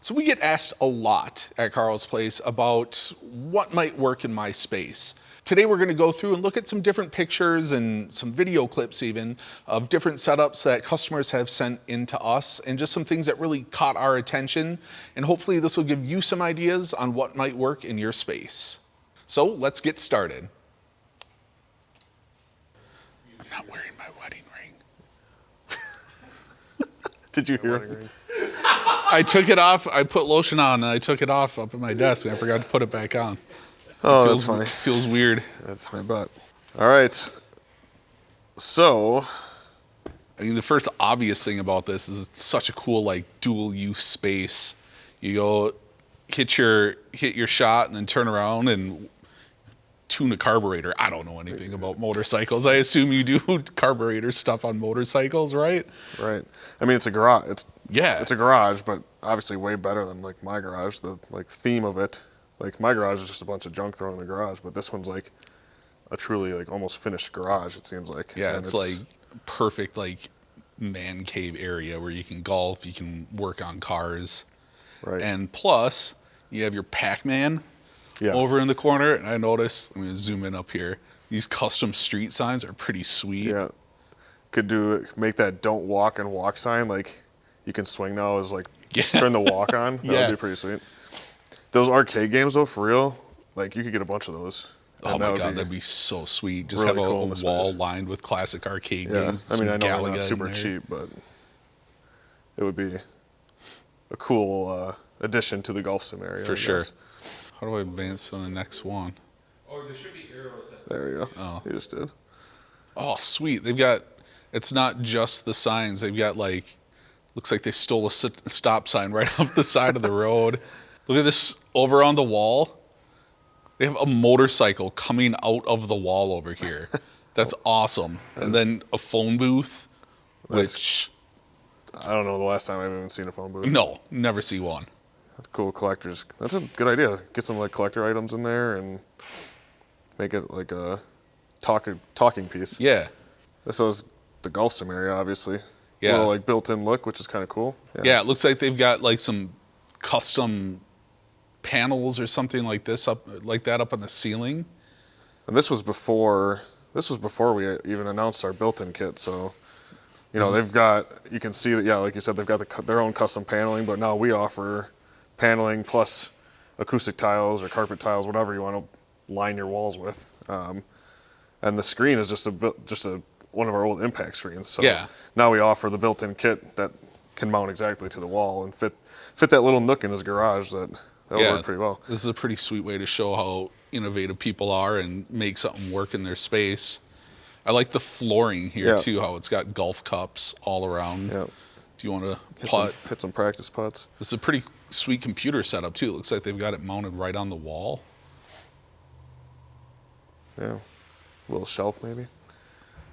So we get asked a lot at Carl's Place about what might work in my space. Today we're going to go through and look at some different pictures and some video clips even of different setups that customers have sent in to us and just some things that really caught our attention. And hopefully this will give you some ideas on what might work in your space. So let's get started. I'm not wearing my wedding ring. Did you hear? I took it off. I put lotion on and I took it off up at my desk and I forgot to put it back on. Oh, that's funny. Feels weird. That's my butt. All right. So, I mean, the first obvious thing about this is it's such a cool, like, dual use space. You go hit your shot and then turn around and tune a carburetor. I don't know anything about motorcycles. I assume you do carburetor stuff on motorcycles, right? right. I mean, it's a garage. Yeah. It's a garage, but obviously way better than like my garage. The like theme of it, like my garage is just a bunch of junk thrown in the garage, but this one's like a truly like almost finished garage. It seems like. Yeah, it's like perfect like man cave area where you can golf, you can work on cars, right. And plus you have your Pac-Man. Yeah. Over in the corner, and I noticed, I'm going to zoom in up here, these custom street signs are pretty sweet. Yeah. Make that don't walk and walk sign, like you can swing now as like turn the walk on. That would be pretty sweet. Those arcade games though, for real, like you could get a bunch of those. Oh my God, that'd be so sweet. Just really have a cool wall lined with classic arcade games. I mean, I know they're Galaga not super cheap, but it would be a cool addition to the golf sim area. For sure. How do I advance on the next one? Oh, there should be arrows. There you go. Oh. You just did. Oh, sweet. They've got, it's not just the signs. They've got like, looks like they stole a stop sign right off the side of the road. Look at this over on the wall. They have a motorcycle coming out of the wall over here. That's awesome. And then a phone booth, which... I don't know the last time I've even seen a phone booth. No, never see one. That's cool. Collectors. That's a good idea. Get some like collector items in there and make it like a talking piece. Yeah. This is the golf sim area, obviously. Yeah. Little like built-in look, which is kind of cool. Yeah, it looks like they've got like some custom panels or something like this up on the ceiling. And this was before we even announced our built-in kit. So, you know, they've got, you can see that, yeah, like you said, they've got their own custom paneling, but now we offer paneling plus acoustic tiles or carpet tiles, whatever you want to line your walls with. And the screen is just one of our old impact screens. So now we offer the built-in kit that can mount exactly to the wall and fit that little nook in his garage that would work pretty well. This is a pretty sweet way to show how innovative people are and make something work in their space. I like the flooring here too, how it's got golf cups all around. Yeah. If you want to putt. Hit some practice putts. This is a pretty sweet computer setup too. It looks like they've got it mounted right on the wall. Yeah. A little shelf maybe.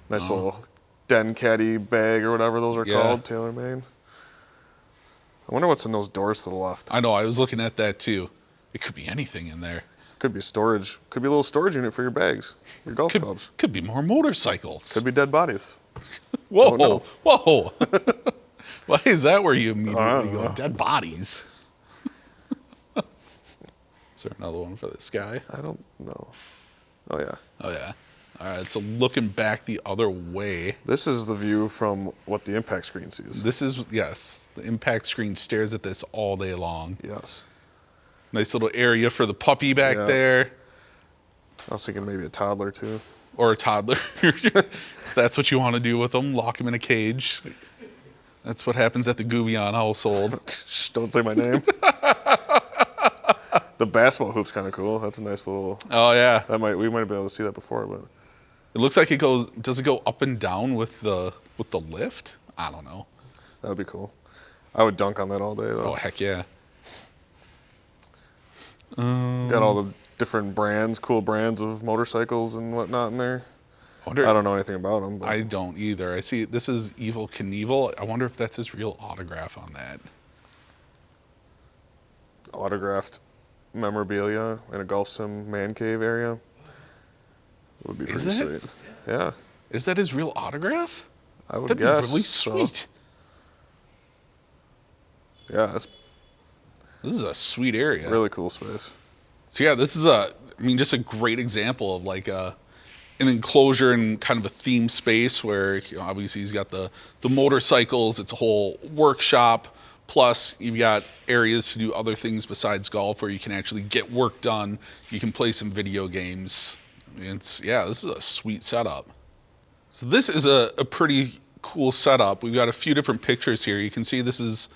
Nice little den caddy bag or whatever those are called, tailor-made. I wonder what's in those doors to the left. I know, I was looking at that too. It could be anything in there. Could be storage. Could be a little storage unit for your bags, your golf clubs. Could be more motorcycles. Could be dead bodies. Whoa, whoa. Why is that where you immediately go? Dead bodies. Is there another one for this guy? I don't know. Oh, yeah. Oh, yeah. All right, so looking back the other way. This is the view from what the impact screen sees. This is, yes, the impact screen stares at this all day long. Yes. Nice little area for the puppy back there. I was thinking maybe a toddler, too. Or a toddler. If that's what you want to do with them, lock them in a cage. That's what happens at the Gouvion household. Shh, don't say my name. The basketball hoop's kind of cool. That's a nice little... Oh, yeah. We might be able to see that before, but... It looks like it goes... Does it go up and down with the lift? I don't know. That would be cool. I would dunk on that all day, though. Oh, heck yeah. Got all the different brands, cool brands of motorcycles and whatnot in there. I don't know anything about them. But. I don't either. I see this is Evel Knievel. I wonder if that's his real autograph on that. Autographed memorabilia in a golf sim man cave area. Would be pretty sweet. Yeah. Is that his real autograph? I would That'd guess. be really sweet. So. Yeah, This is a sweet area. Really cool space. So yeah, this is just a great example of like an enclosure and kind of a theme space where, obviously he's got the motorcycles, it's a whole workshop, plus you've got areas to do other things besides golf where you can actually get work done, you can play some video games. This is a sweet setup. So this is a pretty cool setup. We've got a few different pictures here. You can see this is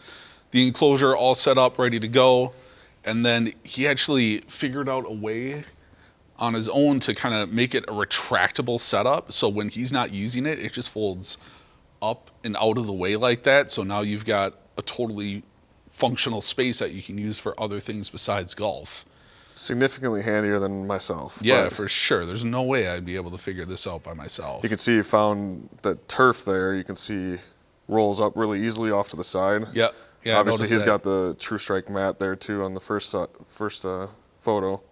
the enclosure all set up, ready to go. And then he actually figured out a way on his own to kind of make it a retractable setup. So when he's not using it, it just folds up and out of the way like that. So now you've got a totally functional space that you can use for other things besides golf. Significantly handier than myself. Yeah, for sure. There's no way I'd be able to figure this out by myself. You can see you found that turf there. You can see rolls up really easily off to the side. Yep. Yeah, obviously he's got the True Strike mat there too on the first photo.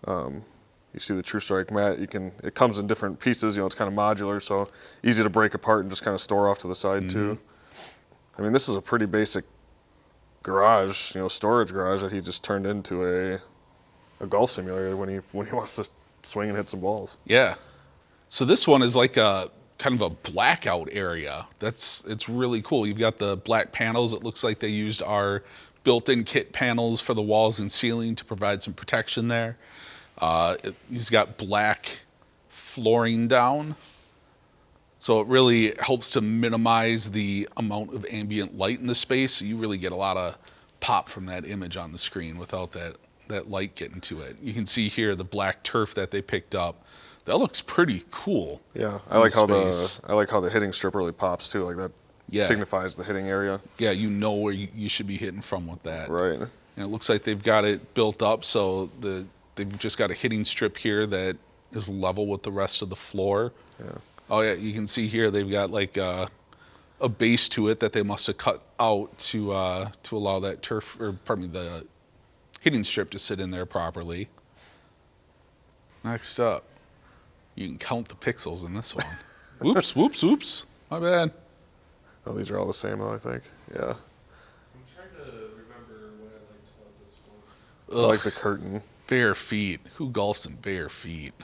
You see the True Strike mat. It comes in different pieces. It's kind of modular, so easy to break apart and just kind of store off to the side too. I mean, this is a pretty basic garage, storage garage that he just turned into a golf simulator when he wants to swing and hit some balls. Yeah. So this one is like a kind of a blackout area. It's really cool. You've got the black panels. It looks like they used our built-in kit panels for the walls and ceiling to provide some protection there. He's got black flooring down. So it really helps to minimize the amount of ambient light in the space. So you really get a lot of pop from that image on the screen without that light getting to it. You can see here the black turf that they picked up. That looks pretty cool. Yeah, I like how the hitting strip really pops too. Like that signifies the hitting area. Yeah, you know where you should be hitting from with that. Right. And it looks like they've got it built up so they've just got a hitting strip here that is level with the rest of the floor. Yeah. Oh yeah, you can see here they've got like a base to it that they must have cut out to allow that the hitting strip to sit in there properly. Next up, you can count the pixels in this one. Oops, my bad. Oh, these are all the same though, I think. Yeah. I'm trying to remember what I liked about this one. I like the curtain. Bare feet. Who golfs in bare feet?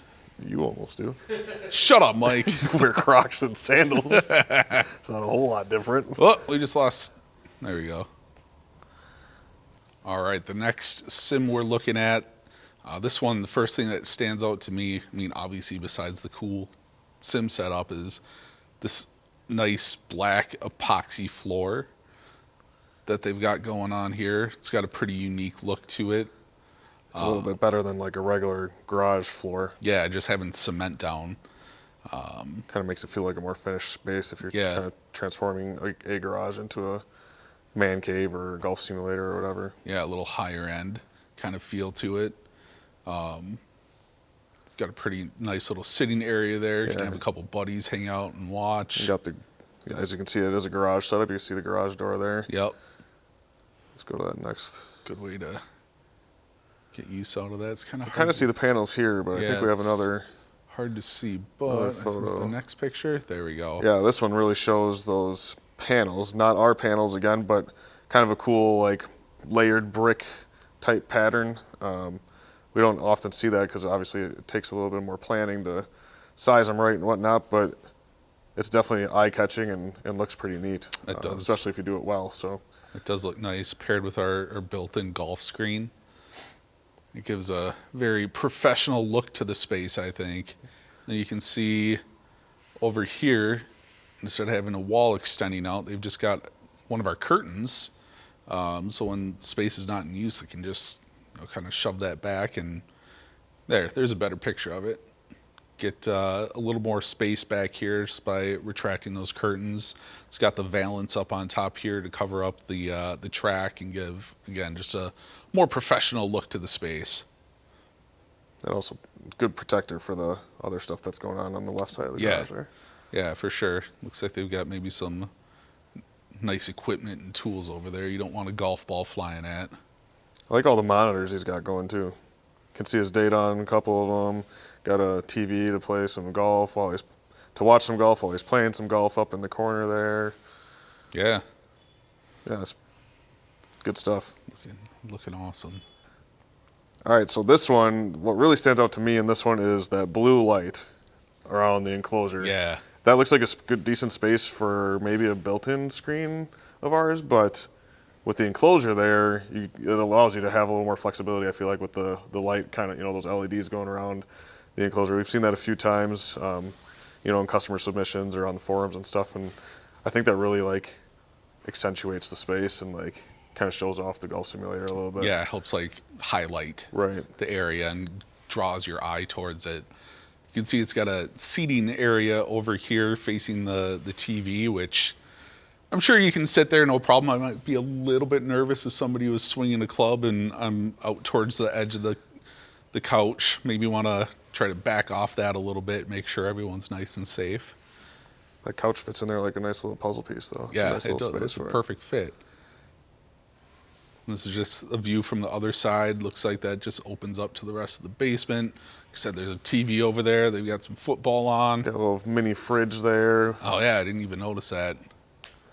You almost do. Shut up, Mike. You wear Crocs and sandals. It's not a whole lot different. Oh, we just lost. There we go. All right, the next sim we're looking at, this one, the first thing that stands out to me, obviously besides the cool sim setup, is this nice black epoxy floor that they've got going on here. It's got a pretty unique look to it. It's a little bit better than like a regular garage floor. Yeah, just having cement down. Kind of makes it feel like a more finished space if you're kind of transforming a garage into a man cave or a golf simulator or whatever. Yeah, a little higher end kind of feel to it. It's got a pretty nice little sitting area there. You can have a couple buddies hang out and watch. You got as you can see, it is a garage setup. You see the garage door there. Yep. Let's go to that next. Good way to get use out of that. It's kind of kind of see the panels here, but I think we have another. Hard to see, but this is the next picture. There we go. Yeah, this one really shows those panels. Not our panels again, but kind of a cool like layered brick type pattern. We don't often see that because obviously it takes a little bit more planning to size them right and whatnot, but it's definitely eye-catching and looks pretty neat. It does. Especially if you do it well. So it does look nice paired with our built-in golf screen. It gives a very professional look to the space, I think. And you can see over here, instead of having a wall extending out, they've just got one of our curtains. So when space is not in use, they can just kind of shove that back, and there's a better picture of it. Get a little more space back here just by retracting those curtains. It's got the valance up on top here to cover up the track and give, again, just a more professional look to the space. And also good protector for the other stuff that's going on the left side of the garage there. Yeah, for sure. Looks like they've got maybe some nice equipment and tools over there you don't want a golf ball flying at. I like all the monitors he's got going too. Can see his date on a couple of them. Got a TV to play some golf to watch some golf while he's playing some golf up in the corner there. Yeah. Yeah, it's good stuff. Looking awesome. All right, so this one, what really stands out to me in this one is that blue light around the enclosure. Yeah. That looks like a good, decent space for maybe a built-in screen of ours, but with the enclosure there, it allows you to have a little more flexibility, I feel like, with the light kind of, those LEDs going around the enclosure. We've seen that a few times, in customer submissions or on the forums and stuff, and I think that really, like, accentuates the space and, like, kind of shows off the golf simulator a little bit. Yeah, it helps like highlight Right. the area and draws your eye towards it. You can see it's got a seating area over here facing the TV, which I'm sure you can sit there no problem. I might be a little bit nervous if somebody was swinging a club and I'm out towards the edge of the couch. Maybe want to try to back off that a little bit, make sure everyone's nice and safe. That couch fits in there like a nice little puzzle piece, though. It's a Yeah, nice it little does. space It's a for it. perfect fit. This is just a view from the other side. Looks like that just opens up to the rest of the basement. Like I said, there's a TV over there. They've got some football on. Got a little mini fridge there. Oh yeah, I didn't even notice that.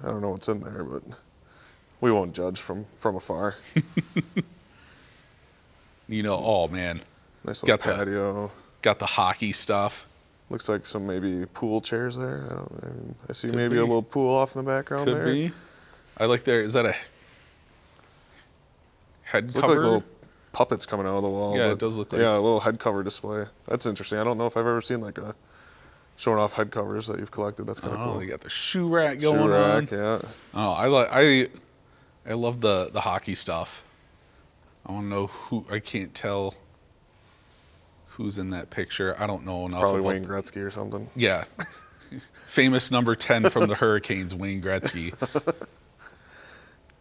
I don't know what's in there, but we won't judge from afar. Oh man, Nice little Got the- patio. got the hockey stuff. Looks like some maybe pool chairs there. I see Could maybe be. a little pool off in the background Could there. be. I like there. Is that a head Look cover? like little puppets coming out of the wall. Yeah, it but does look like- Yeah, a little head cover display. That's interesting. I don't know if I've ever seen like a showing off head covers that you've collected. That's kind of Oh, cool. they got the shoe rack going Shoe on. rack, yeah. Oh, I love the hockey stuff. I want to know who. I can't tell who's in that picture. I don't know enough. Probably about Wayne Gretzky or something. Yeah. Famous number 10 from the Hurricanes, Wayne Gretzky.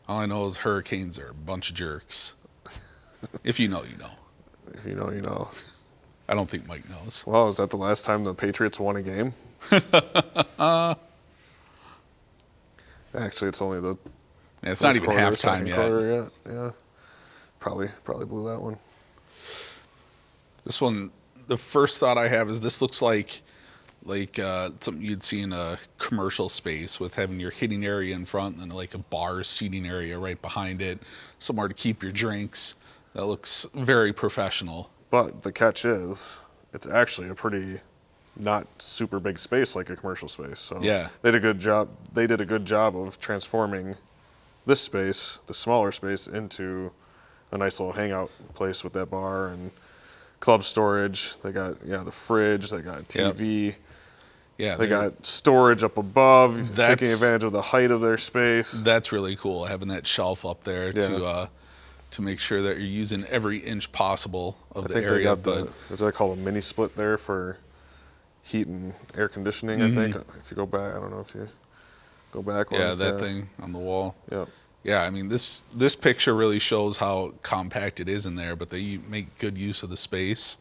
All I know is Hurricanes are a bunch of jerks. If you know, you know. If you know, you know. I don't think Mike knows. Wow, is that the last time the Patriots won a game? Actually, it's only the Yeah, it's not first even quarter, halftime second yet. quarter, yeah. Probably blew that one. This one, the first thought I have is this looks like something you'd see in a commercial space with having your hitting area in front and then like a bar seating area right behind it, somewhere to keep your drinks. That looks very professional. But the catch is, it's actually a pretty not super big space like a commercial space. So Yeah. they did a good job. They did a good job of transforming this space, the smaller space, into a nice little hangout place with that bar and club storage. They got the fridge. They got TV. Yeah, They got storage up above, taking That's- advantage of the height of their space. That's really cool, having that shelf up there Yeah. to make sure that you're using every inch possible of I the think area. they got but is that called a mini split there for heat and air conditioning, Mm-hmm. I think. If you go back, I don't know if you go back. yeah, that thing on the wall. Yeah. Yeah, I mean this picture really shows how compact it is in there, but they make good use of the space.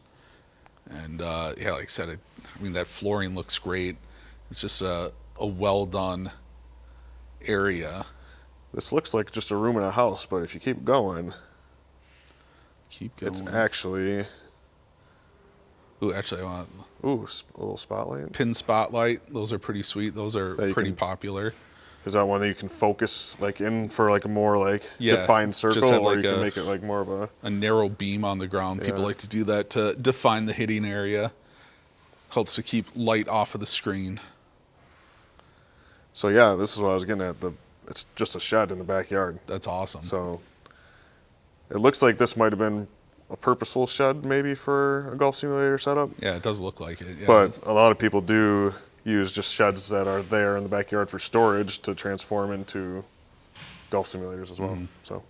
And yeah, like I said, I mean that flooring looks great. It's just a well done area. This looks like just a room in a house, but if you keep going, Keep going. it's actually Ooh, actually, I want a little spotlight. pin spotlight. Those are pretty sweet. Those are Yeah, you pretty can- popular. Is that one that you can focus like in for like a more like Yeah, defined just circle, have or like you can a- make it like more of a Narrow beam on the ground. People Yeah. like to do that to define the hitting area. Helps to keep light off of the screen. So yeah, this is what I was getting at. It's just a shed in the backyard. That's awesome. So it looks like this might have been a purposeful shed maybe for a golf simulator setup. Yeah, it does look like it. Yeah. But a lot of people do use just sheds that are there in the backyard for storage to transform into golf simulators as well. Mm-hmm. So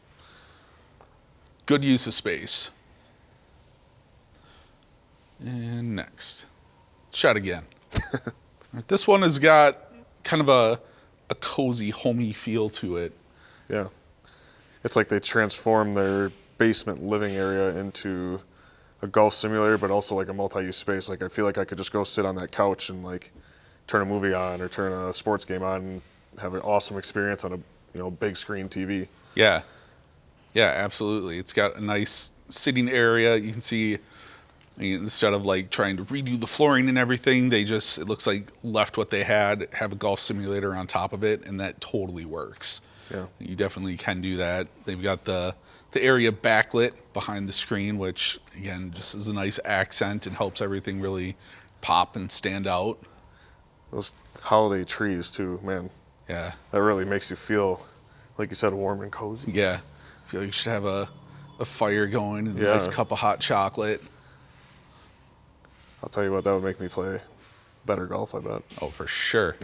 Good use of space. And next. Shot again. All right, this one has got kind of a cozy, homey feel to it. yeah, it's like they transform their basement living area into a golf simulator, but also like a multi-use space. Like I feel like I could just go sit on that couch and like turn a movie on or turn a sports game on and have an awesome experience on a big screen TV. Yeah. Yeah, absolutely. It's got a nice sitting area. You can see, I mean, instead of like trying to redo the flooring and everything, it looks like left what they had, have a golf simulator on top of it, and that totally works. Yeah. You definitely can do that. They the area backlit behind the screen, which again just is a nice accent and helps everything really pop and stand out. Those holiday trees too, man. Yeah. That really makes you feel, like you said, warm and cozy. Yeah. I feel like you should have a fire going and a Yeah. nice cup of hot chocolate. I'll tell you what, that would make me play better golf, I bet. Oh, for sure.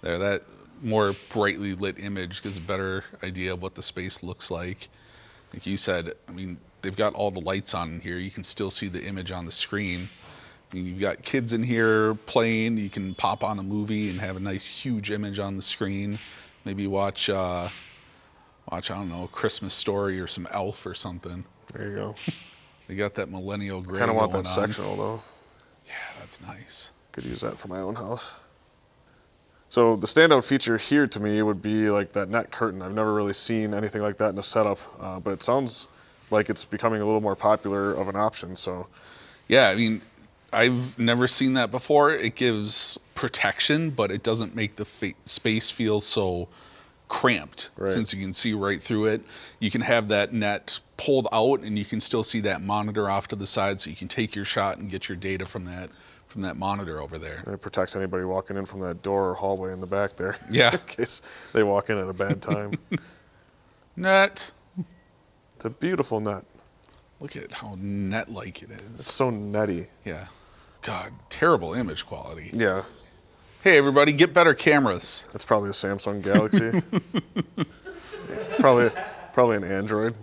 There, that more brightly lit image gives a better idea of what the space looks like. Like you said, I mean, they've got all the lights on in here. You can still see the image on the screen. I mean, you've got kids in here playing. You can pop on a movie and have a nice huge image on the screen. Maybe watch, I don't know, a Christmas Story or some Elf or something. There you go. They got that millennial gray Kind of want going that on. sectional though. Yeah, that's nice. Could use that for my own house. So the standout feature here to me would be like that net curtain. I've never really seen anything like that in a setup, but it sounds like it's becoming a little more popular of an option. So Yeah, I mean, I've never seen that before. It gives protection, but it doesn't make the space feel so cramped. Right. Since you can see right through it. You can have that net pulled out and you can still see that monitor off to the side, so you can take your shot and get your data from that monitor over there. and it protects anybody walking in from that door or hallway in the back there. Yeah. In case they walk in at a bad time. Net. It's a beautiful net. Look at how net-like it It's is. so netty. Yeah. God, terrible image quality. Yeah. Hey, everybody, get better cameras. That's probably a Samsung Galaxy. Probably an Android.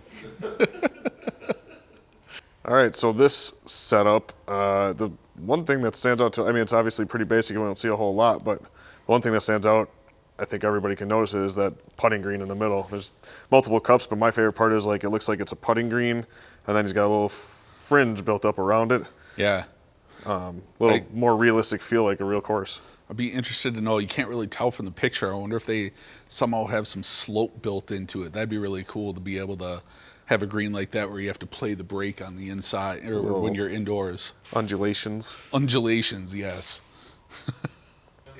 All right, so this setup, the one thing that stands out to, I mean, it's obviously pretty basic, we don't see a whole lot, but the one thing that stands out, I think everybody can notice, is that putting green in the middle. There's multiple cups, but my favorite part is like it looks like it's a putting green, and then he's got a little fringe built up around it. Yeah. Little more realistic feel, like a real course. I'd be interested to know, you can't really tell from the picture. I wonder if they somehow have some slope built into it. That'd be really cool to be able to have a green like that where you have to play the brake on the inside or when you're indoors. Undulations. Undulations, yes.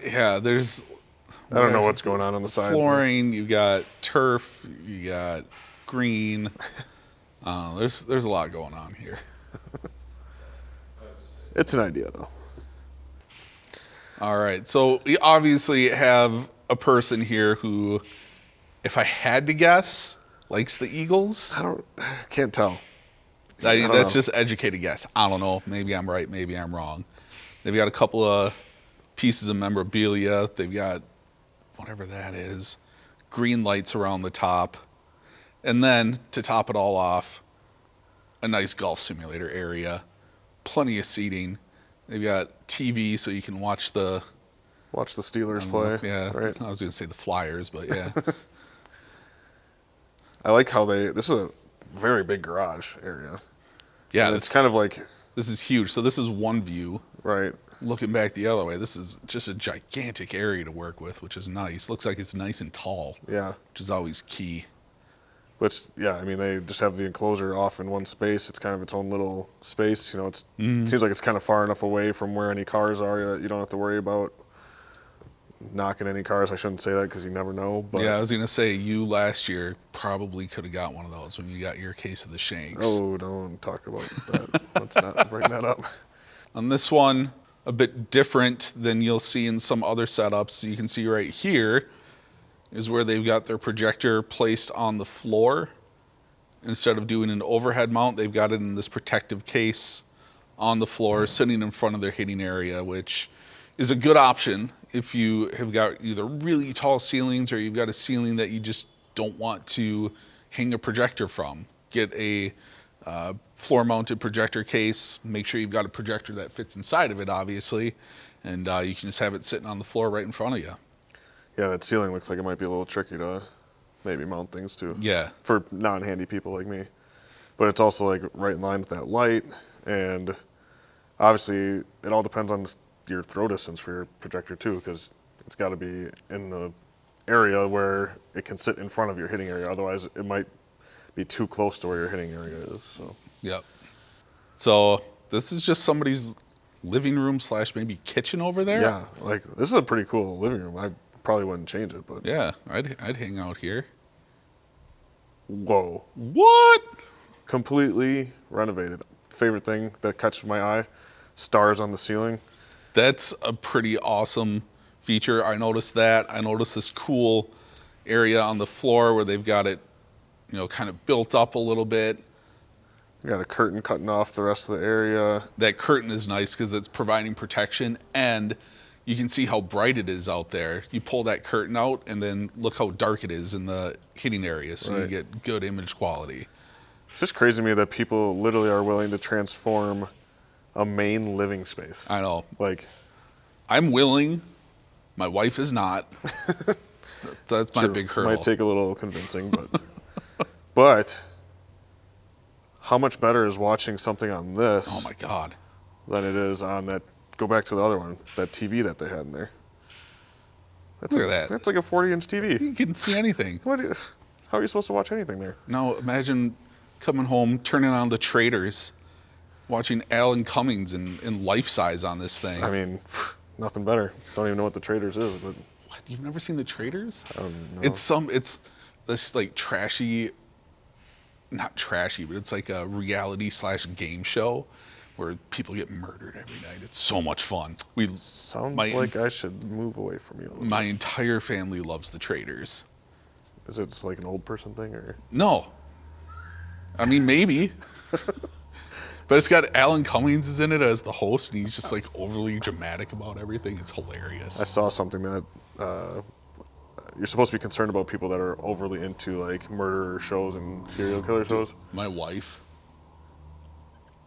Yeah, there's I don't know what's going on the sides. flooring, you got turf, you got green. There's a lot going on here. It's an idea, though. All right, so we obviously have a person here who, if I had to guess, likes the Eagles. Can't tell. That's know. just educated guess. I don't know. Maybe I'm right. Maybe I'm wrong. They've got a couple of pieces of memorabilia. They've got whatever that is, green lights around the top. And then, to top it all off, a nice golf simulator area. Plenty of seating. They've got TV so you can watch the Steelers play. Yeah, Right. I was going to say the Flyers, but yeah. I like how this is a very big garage area. Yeah, And it's kind of like, this is huge. So this is one view. right. Looking back the other way, this is just a gigantic area to work with, which is nice. Looks like it's nice and tall, Yeah. which is always key. Which, yeah, I mean, they just have the enclosure off in one space. It's kind of its own little space. You know, it seems like it's kind of far enough away from where any cars are that you don't have to worry about knocking any cars. I shouldn't say that because you never know. But Yeah, I was going to say, you last year probably could have got one of those when you got your case of the Shanks. Oh, don't talk about that. Let's not bring that up. On this one, a bit different than you'll see in some other setups. You can see right here is where they've got their projector placed on the floor. Instead of doing an overhead mount, they've got it in this protective case on the floor, sitting in front of their hitting area, which is a good option if you have got either really tall ceilings or you've got a ceiling that you just don't want to hang a projector from. Get a floor-mounted projector case. Make sure you've got a projector that fits inside of it, obviously, and you can just have it sitting on the floor right in front of you. Yeah, that ceiling looks like it might be a little tricky to maybe mount things to. Yeah. For non-handy people like me. But it's also like right in line with that light, and obviously it all depends on your throw distance for your projector too, because it's got to be in the area where it can sit in front of your hitting area. Otherwise, it might be too close to where your hitting area is. So. Yep. So this is just somebody's living room / maybe kitchen over there. Yeah, like this is a pretty cool living room. I probably wouldn't change it, but Yeah, I'd hang out here. Whoa. What? Completely renovated. Favorite thing that catches my eye, stars on the ceiling. That's a pretty awesome feature. I noticed that. I noticed this cool area on the floor where they've got it, kind of built up a little bit. You got a curtain cutting off the rest of the area. That curtain is nice because it's providing protection, and you can see how bright it is out there. You pull that curtain out and then look how dark it is in the hitting area, so you get good image quality. It's just crazy to me that people literally are willing to transform a main living space. I know. Like, I'm willing. My wife is not. That's my big hurdle. Might take a little convincing, but but how much better is watching something on this Oh my God. than it is on that? Go back to the other one, that TV that they had in there. Look at that. That's like a 40-inch TV. You can see anything. How are you supposed to watch anything there? Now imagine coming home, turning on the traders, watching Alan Cummings in life size on this thing. I mean, nothing better. Don't even know what the Traders is, but What? You've never seen the traders? I don't know. It's this like trashy, not trashy, but it's like a reality/game show where people get murdered every night. It's so much fun. Sounds my- like I should move away from you a little. My entire family loves the traders. Is it like an old person thing, or? No. I mean, maybe. But it's got Alan Cummings is in it as the host, and he's just like overly dramatic about everything. It's hilarious. I saw something that you're supposed to be concerned about people that are overly into like murder shows and serial killer shows. My wife,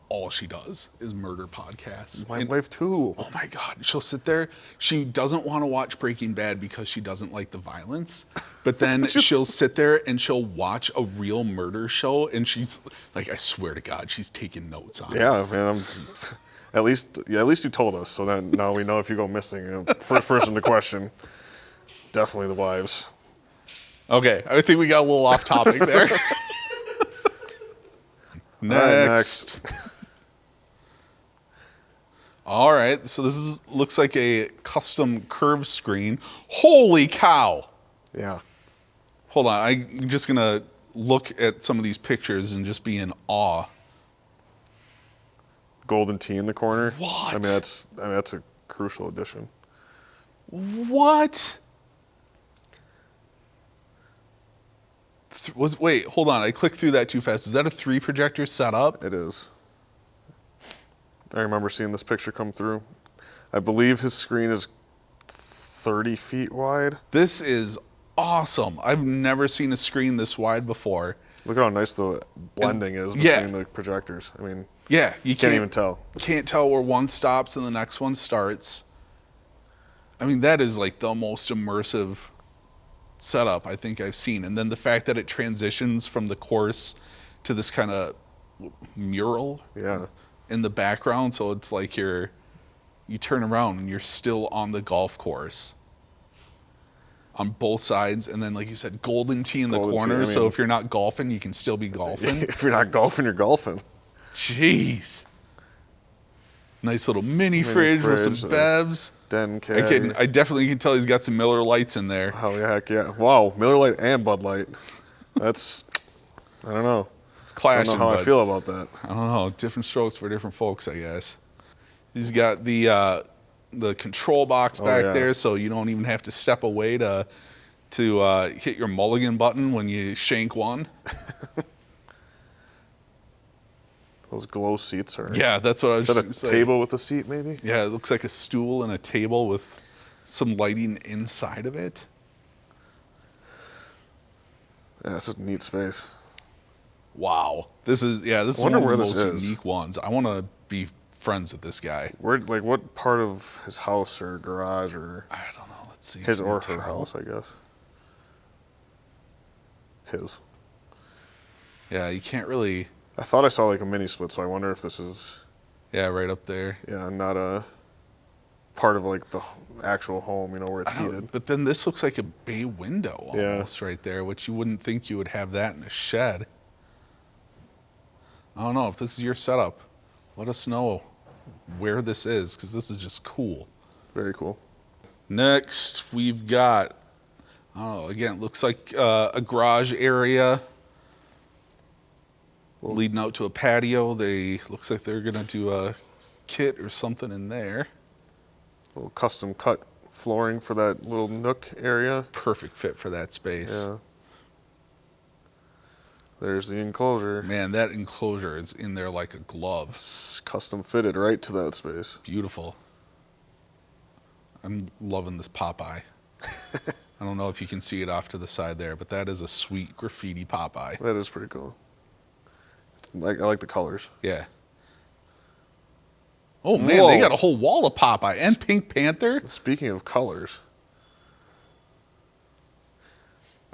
all she does is murder podcasts. My And- wife too. Oh my God. She'll sit there. She doesn't want to watch Breaking Bad because she doesn't like the violence. But then she'll sit there and she'll watch a real murder show. And she's like, I swear to God, she's taking notes on it. Yeah, man. At least you told us, so that now we know if you go missing. First person to question, definitely the wives. Okay. I think we got a little off topic there. All right, Next. All right. So this looks like a custom curved screen. Holy cow. Yeah. Hold on. I'm just going to look at some of these pictures and just be in awe. Golden tee in the corner. What? I mean, that's a crucial addition. What? Wait, hold on. I clicked through that too fast. Is that a 3-projector setup? It is. I remember seeing this picture come through. I believe his screen is 30 feet wide. This is awesome. I've never seen a screen this wide before. Look at how nice the blending is yeah. between the projectors. I mean, Yeah, you can't even tell. Can't tell where one stops and the next one starts. I mean, that is like the most immersive setup I think I've seen. And then the fact that it transitions from the course to this kind of mural Yeah. in the background, so it's like you turn around and you're still on the golf course on both sides, and then like you said, golden tee in the Golden tee, corner, I mean- so if you're not golfing, you can still be golfing. If you're not golfing, you're golfing. Jeez. Nice little mini fridge with some fridge, bevs. Den caddy. I definitely can tell he's got some Miller Lights in there. Oh, yeah, heck yeah. Wow, Miller Lite and Bud Light. That's, I don't know. It's I clashing. don't know how I bud. feel about that. I don't know. Different strokes for different folks, I guess. He's got the control box back yeah. there, so you don't even have to step away to hit your mulligan button when you shank one. Those glow seats are. Yeah, that's what I was Is that a just saying. table with a seat, maybe? Yeah, it looks like a stool and a table with some lighting inside of it. Yeah, it's a neat space. Wow. This is one wonder of the where this most is. unique ones. I want to be friends with this guy. Where, like, what part of his house or garage or I don't know. Let's see. his Can I or her tell? house, I guess. His. Yeah, you can't really. I thought I saw like a mini split, so I wonder if this is, Yeah, right up there. yeah, not a part of like the actual home, where it's I don't- heated. But then this looks like a bay window Yeah. almost right there, which you wouldn't think you would have that in a shed. I don't know if this is your setup. Let us know where this is, because this is just cool. Very cool. Next, we've got, I don't know, again, it looks like a garage area. leading out to a patio. Looks like they're gonna do a kit or something in there. Little custom cut flooring for that little nook area. Perfect fit for that space. Yeah. There's the enclosure. Man, that enclosure is in there like a glove. It's custom fitted right to that space. Beautiful. I'm loving this Popeye. I don't know if you can see it off to the side there, but that is a sweet graffiti Popeye. That is pretty cool. I like the colors. Yeah. Oh man, Whoa. they got a whole wall of Popeye and Pink Panther. Speaking of colors.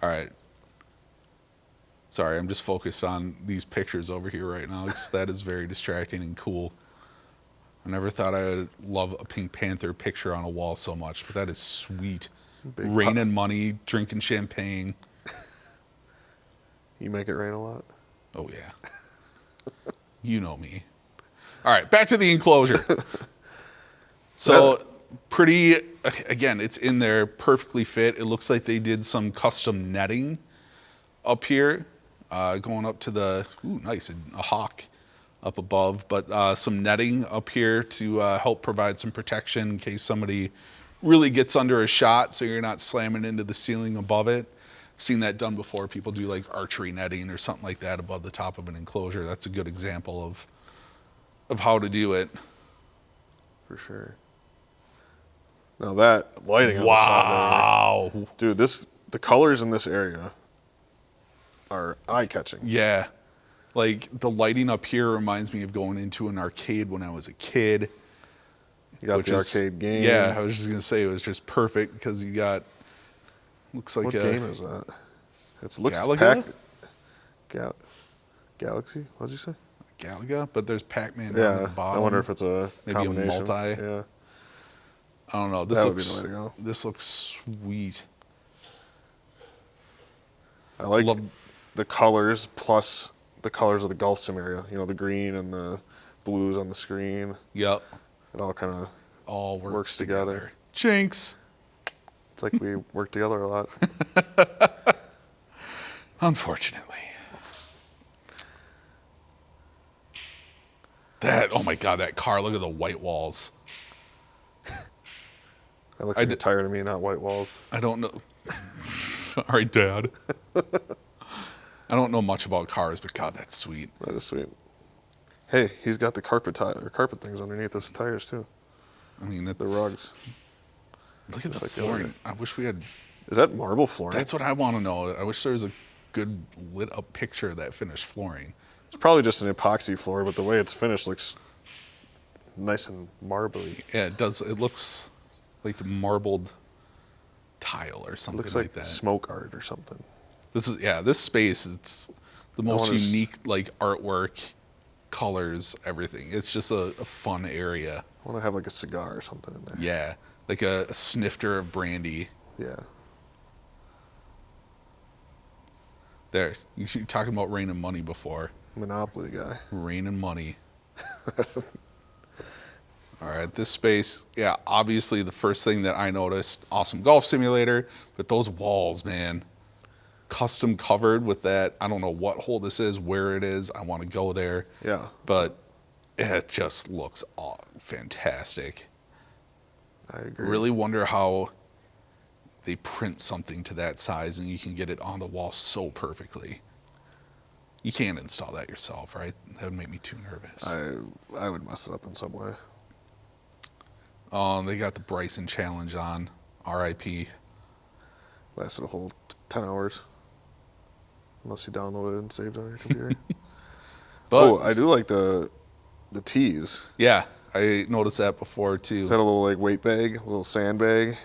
All right. Sorry, I'm just focused on these pictures over here right now because that is very distracting and cool. I never thought I would love a Pink Panther picture on a wall so much, but that is sweet. Big Raining money, drinking champagne. You make it rain a lot. Oh yeah. You know me. All right, back to the enclosure. So pretty, again, it's in there, perfectly fit. It looks like they did some custom netting up here, going up to the, ooh, nice, a hawk up above, but some netting up here to help provide some protection in case somebody really gets under a shot so you're not slamming into the ceiling above it. I've seen that done before. People do like archery netting or something like that above the top of an enclosure. That's a good example of how to do it. For sure. Now that lighting on the side Wow. there. Dude, the colors in this area are eye-catching. Yeah. Like the lighting up here reminds me of going into an arcade when I was a kid. You got which the is- arcade game. Yeah, I was just gonna say it was just perfect because you got looks like What a game is that? It looks Galaga? Galaxy? What'd you say? Galaga, but there's Pac-Man down at Yeah. the bottom. I wonder if it's a maybe a combination. multi. Yeah. I don't know. This That would be looks the way to go. this looks sweet. I like Love- the colors plus the colors of the Golf Sim area. You know, the green and the blues on the screen. Yep. It all kind of All works together. Jinx. It's like we work together a lot. Unfortunately. That, oh my God, that car, look at the white walls. That looks like a tire to me, not white walls. I don't know. All right, Dad. I don't know much about cars, but God, that's sweet. That is sweet. Hey, he's got the carpet things underneath his tires too. I mean, that's, The rugs. Look at the like the flooring. other- I wish we had, Is that marble flooring? that's what I want to know. I wish there was a good lit up picture of that finished flooring. It's probably just an epoxy floor, but the way it's finished looks nice and marbly. Yeah, it does. It looks like marbled tile or It something looks like like that. smoke art or something. This is, yeah, this space, it's the most wonder s- unique, like artwork, colors, everything. It's just a fun area. I want to have like a cigar or something in there. Yeah, like a snifter of brandy. Yeah. There, you were talking about rain and money before. Monopoly guy. Rain and money. All right, this space, yeah, obviously the first thing that I noticed, awesome golf simulator, but those walls, man, custom covered with that. I don't know what hole this is, where it is. I want to go there. Yeah. But it just looks fantastic. I agree. Really wonder how they print something to that size and you can get it on the wall so perfectly. You can't install that yourself, right? That would make me too nervous. I would mess it up in some way. They got the Bryson challenge on. RIP. Lasted a whole 10 hours. Unless you download it and saved it on your computer. But Oh, I do like the tees. yeah, I noticed that before too. Is that a little like weight bag, a little sand bag?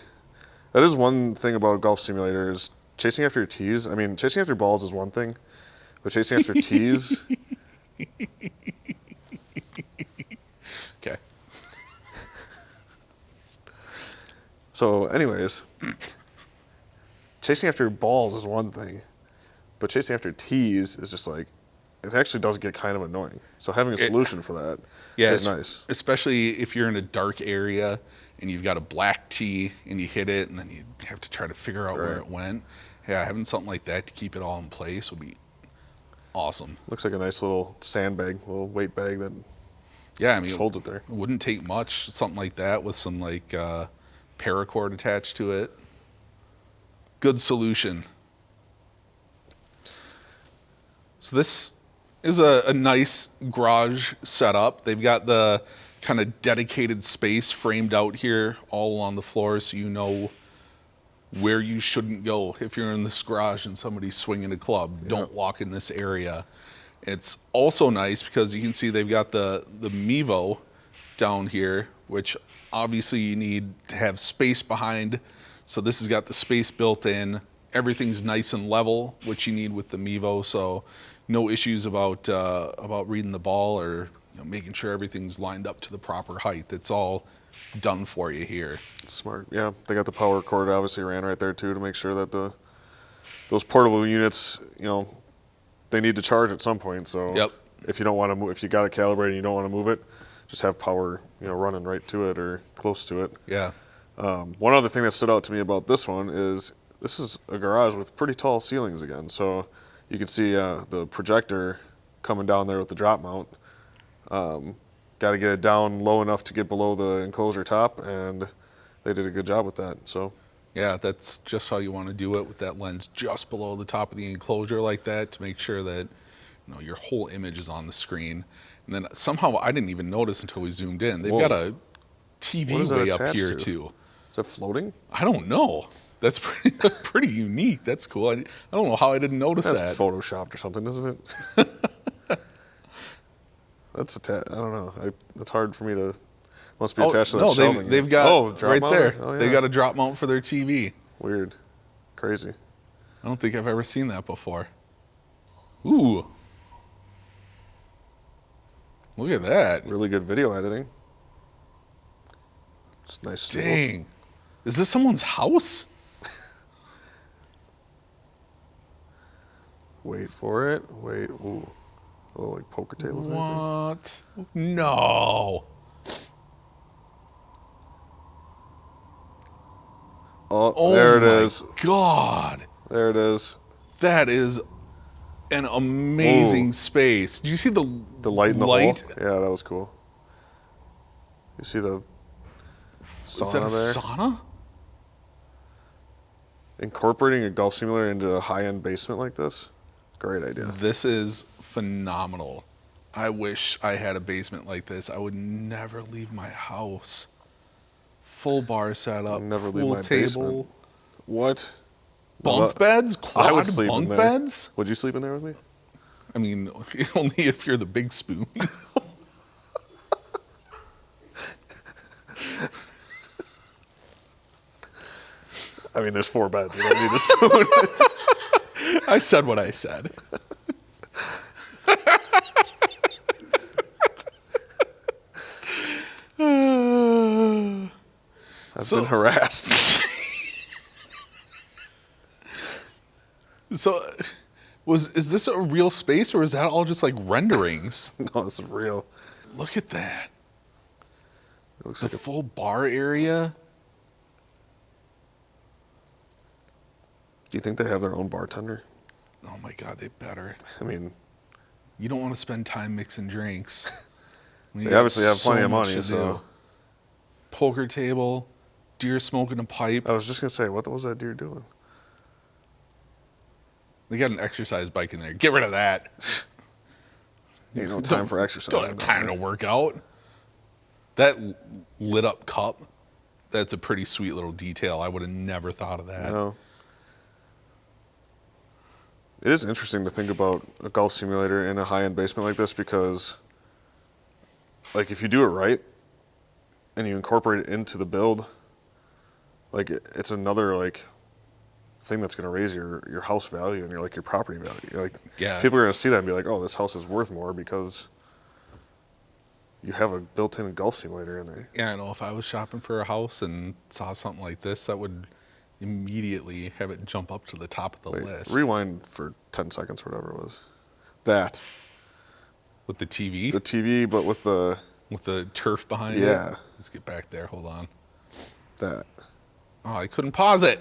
That is one thing about a golf simulator is chasing after your tees. I mean, chasing after balls is one thing, but chasing after tees. Okay. So, anyways, chasing after balls is one thing, but chasing after tees is just like, it actually does get kind of annoying. So having a solution for that is nice. Especially if you're in a dark area and you've got a black tee and you hit it and then you have to try to figure out where Right. it went. Yeah, having something like that to keep it all in place would be awesome. Looks like a nice little sandbag, little weight bag that Yeah, I mean, holds it there. It wouldn't take much, something like that with some like paracord attached to it. Good solution. So this is a nice garage setup. They've got the kind of dedicated space framed out here all along the floor, so you know where you shouldn't go if you're in this garage and somebody's swinging a club. Don't walk in this area. It's also nice because you can see they've got the Mevo down here, which obviously you need to have space behind. So this has got the space built in. Everything's nice and level, which you need with the Mevo. So no issues about reading the ball or making sure everything's lined up to the proper height. It's all done for you here. Smart. Yeah, they got the power cord obviously ran right there too to make sure that those portable units, they need to charge at some point. So Yep. if you don't want to move, if you got it calibrated and you don't want to move it, just have power, running right to it or close to it. Yeah. One other thing that stood out to me about this one is this is a garage with pretty tall ceilings again. So you can see the projector coming down there with the drop mount. Got to get it down low enough to get below the enclosure top, and they did a good job with that. So Yeah, that's just how you want to do it, with that lens just below the top of the enclosure like that, to make sure that your whole image is on the screen. And then somehow I didn't even notice until we zoomed in. They've got a TV What is that way up attached here to? too. Is that floating? I don't know. That's pretty unique. That's cool. I don't know how I didn't notice That's that. photoshopped or something, isn't it? That's I don't know. It's hard for me to. Must be attached to that no, shelving. they've got drop right mount? there. Oh, yeah. They got a drop mount for their TV. Weird, crazy. I don't think I've ever seen that before. Ooh. Look at that. Really good video editing. It's nice. Stools. Dang. Is this someone's house? Wait for it. Wait. Ooh. A little like poker table type thing. What? No. Oh, there it is. God. There it is. That is an amazing space. Do you see the light in the light? hole? Yeah, that was cool. You see the Is that sauna a there? sauna? Incorporating a golf simulator into a high-end basement like this, great idea. This is phenomenal. I wish I had a basement like this. I would never leave my house. Full bar setup, Never leave pool my table, basement. What? bunk beds, I would quad sleep bunk in there. beds. Would you sleep in there with me? I mean, only if you're the big spoon. I mean, there's 4 beds. You don't need a spoon. I said what I said. I've been harassed. So, is this a real space, or is that all just like renderings? No, this is real. Look at that. It looks The like a full bar area. Do you think they have their own bartender? Oh my God, they better. I mean, You don't want to spend time mixing drinks. When you they got obviously have plenty of much money, to so. do. Poker table, deer smoking a pipe. I was just gonna say, what was that deer doing? They got an exercise bike in there. Get rid of that. Ain't no time for exercise. Don't have time to work out. That lit up cup, that's a pretty sweet little detail. I would have never thought of that. No. It is interesting to think about a golf simulator in a high-end basement like this because, like, if you do it right and you incorporate it into the build, like, it's another, like, thing that's going to raise your house value and your property value. Like, Yeah. people are going to see that and be like, oh, this house is worth more because you have a built-in golf simulator in there. Yeah, I know if I was shopping for a house and saw something like this, that would immediately have it jump up to the top of the Wait, list. rewind for 10 seconds or whatever it was. That. With the TV? The TV, but with the... With the turf behind it? Yeah. Let's get back there. Hold on. That. Oh, I couldn't pause it.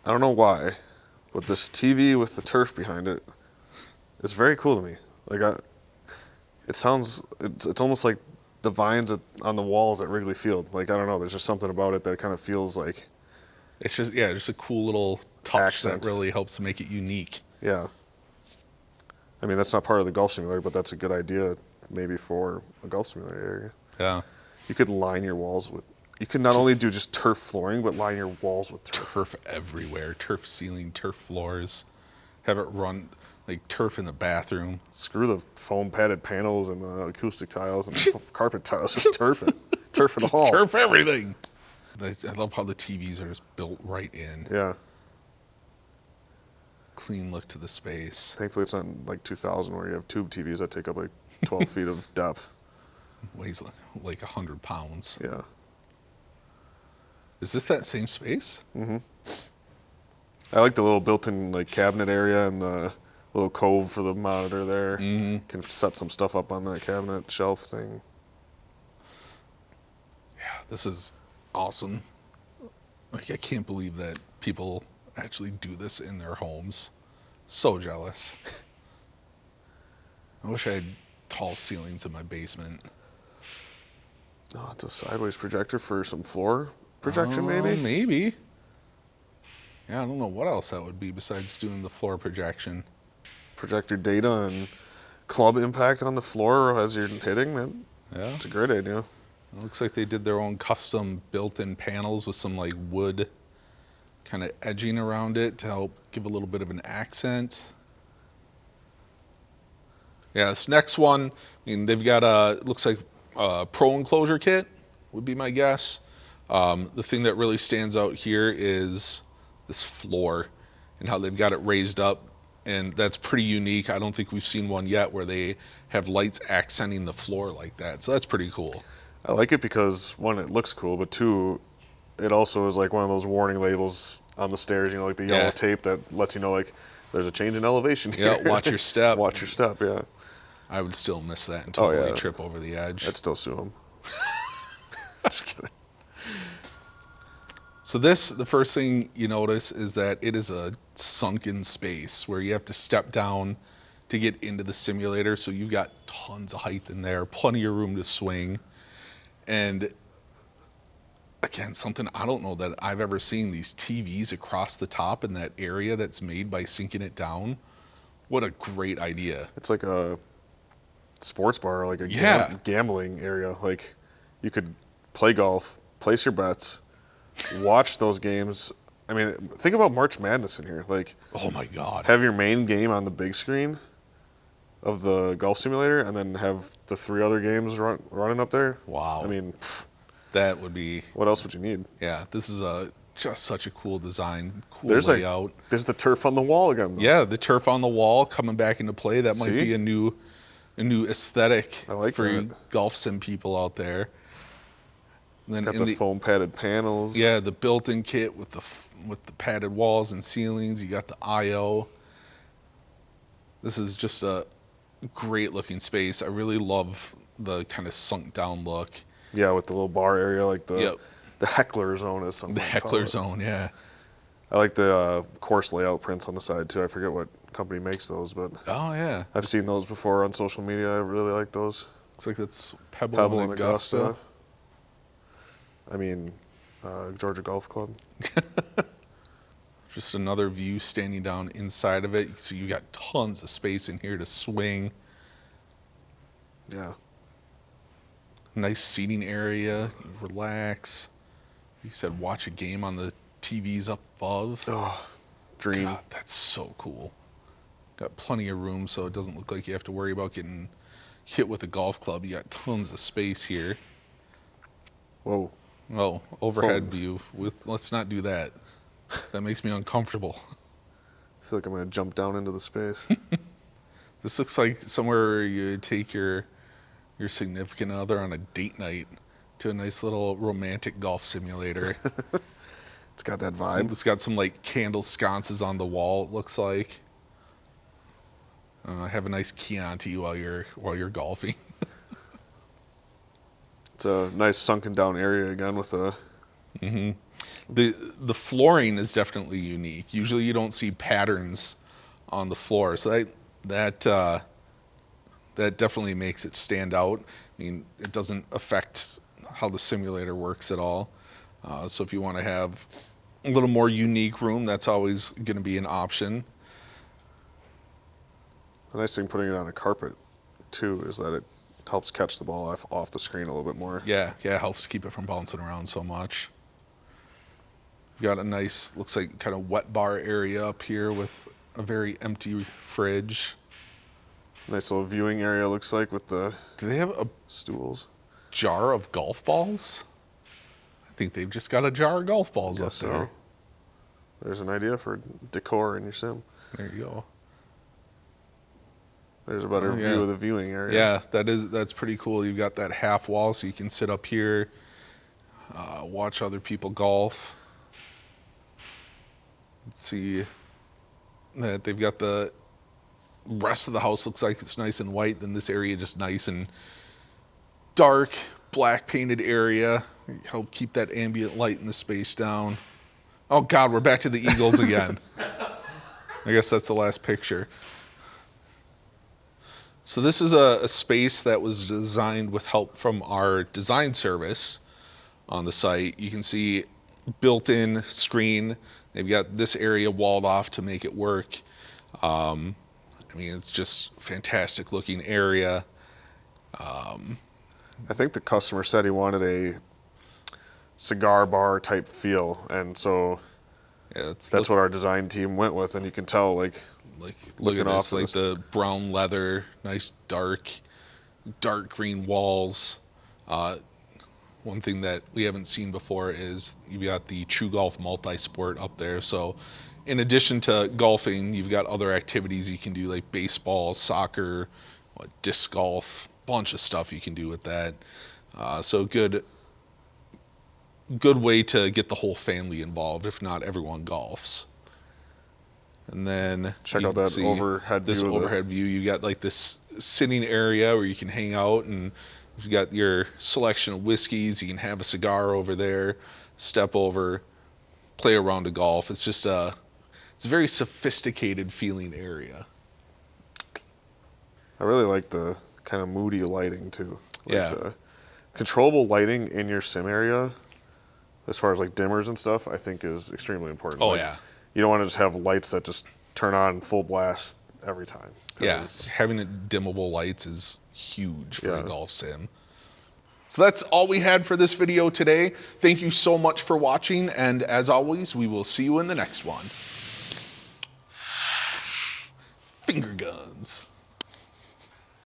I don't know why, but this TV with the turf behind it is very cool to me. Like, it's almost like the vines on the walls at Wrigley Field. Like, I don't know, there's just something about it that kind of feels like It's just a cool little touch accent. that really helps to make it unique. Yeah. I mean, that's not part of the golf simulator, but that's a good idea maybe for a golf simulator area. Yeah. You could line your walls with, you could not only do just turf flooring, but line your walls with turf. Turf everywhere, turf ceiling, turf floors. Have it run like turf in the bathroom. Screw the foam padded panels and the acoustic tiles and carpet tiles. Just turf it. Turf it all. Turf everything. I love how the TVs are just built right in. Yeah. Clean look to the space. Thankfully, it's not like 2000 where you have tube TVs that take up like 12 feet of depth. Weighs like 100 pounds. Yeah. Is this that same space? I like the little built-in like cabinet area and the little cove for the monitor there. Can set some stuff up on that cabinet shelf thing. Yeah, this is awesome. Like, I can't believe that people actually do this in their homes. So jealous. I wish I had tall ceilings in my basement. Oh, it's a sideways projector for some floor projection, maybe? Maybe. Yeah, I don't know what else that would be besides doing the floor projection. Project your data and club impact on the floor as you're hitting. Yeah. That's a great idea. It looks like they did their own custom built-in panels with some like wood kind of edging around it to help give a little bit of an accent. Yeah, this next one, I mean, they've got looks like a pro enclosure kit would be my guess. The thing that really stands out here is this floor and how they've got it raised up, and that's pretty unique. I don't think we've seen one yet where they have lights accenting the floor like that, so that's pretty cool. I like it because, one, it looks cool, but two, it also is like one of those warning labels on the stairs, you know, like the yellow tape that lets you know, like, there's a change in elevation here. Yeah, watch your step. Watch your step, yeah. I would still miss that and totally trip over the edge. I'd still sue them. Just kidding. So the first thing you notice is that it is a sunken space where you have to step down to get into the simulator. So you've got tons of height in there, plenty of room to swing. And again, something I don't know that I've ever seen, these TVs across the top in that area that's made by sinking it down. What a great idea. It's like a sports bar, like a gambling area. Like, you could play golf, place your bets, watch those games. I mean, think about March Madness in here. Like, Oh my God. have your main game on the big screen of the golf simulator and then have the 3 other games running up there. Wow. I mean, That would be, what else would you need? yeah, this is just such a cool design, cool There's layout. there's the turf on the wall again, though. Yeah, the turf on the wall coming back into play. That might See? be a new aesthetic I like for you that. golf sim people out there. And then Got in the foam padded panels. yeah, the built-in kit with the padded walls and ceilings. You got the IO. This is just a great looking space. I really love the kind of sunk down look. Yeah, with the little bar area, like the Yep. the heckler zone is something. The heckler zone, yeah. I like the course layout prints on the side too. I forget what company makes those, but Oh yeah. I've seen those before on social media. I really like those. Looks like that's Pebble, Pebble and and Augusta. Augusta. I mean, Georgia Golf Club. Just another view standing down inside of it. So you got tons of space in here to swing. Yeah. Nice seating area. Relax. You said watch a game on the TVs up above. Oh, dream. God, that's so cool. Got plenty of room so it doesn't look like you have to worry about getting hit with a golf club. You got tons of space here. Whoa. Oh, overhead Fun. view. Let's not do that. That makes me uncomfortable. I feel like I'm gonna jump down into the space. This looks like somewhere where you take your significant other on a date night to a nice little romantic golf simulator. It's got that vibe. It's got some like candle sconces on the wall, it looks like. Have a nice Chianti while you're golfing. It's a nice sunken down area again with a The flooring is definitely unique. Usually you don't see patterns on the floor, so that definitely makes it stand out. I mean, it doesn't affect how the simulator works at all. So if you want to have a little more unique room, that's always going to be an option. The nice thing putting it on a carpet too is that it helps catch the ball off the screen a little bit more. Yeah, it helps keep it from bouncing around so much. You've got a nice, looks like kind of wet bar area up here with a very empty fridge. Nice little viewing area looks like with the Do they have a stools. jar of golf balls? I think they've just got a jar of golf balls up Guess there. so. There's an idea for decor in your sim. There you go. There's a better view of the viewing area. Yeah, that's pretty cool. You've got that half wall, so you can sit up here, watch other people golf. Let's see that they've got the rest of the house looks like it's nice and white. Then this area just nice and dark, black painted area. Help keep that ambient light in the space down. Oh God, we're back to the Eagles again. I guess that's the last picture. So this is a space that was designed with help from our design service on the site. You can see built-in screen. They've got this area walled off to make it work. I mean, it's just fantastic looking area. I think the customer said he wanted a cigar bar type feel, and so Yeah, that's what our design team went with. And you can tell, like look at looking this, off like this- the brown leather, nice dark green walls. One thing that we haven't seen before is you've got the True Golf multi-sport up there. So in addition to golfing, you've got other activities you can do like baseball, soccer, disc golf, bunch of stuff you can do with that. So good way to get the whole family involved, if not everyone golfs. And then check you out can that see overhead this view. overhead view. You got like this sitting area where you can hang out, and you've got your selection of whiskeys. You can have a cigar over there, step over, play a round of golf. It's just it's a very sophisticated feeling area. I really like the kind of moody lighting too. Like Yeah. The controllable lighting in your sim area, as far as like dimmers and stuff, I think is extremely important. Oh Like, yeah. You don't want to just have lights that just turn on full blast every time. Yeah, 'Cause- having dimmable lights is huge for a Yeah. golf sim. So that's all we had for this video today. Thank you so much for watching, and as always, we will see you in the next one. Finger guns.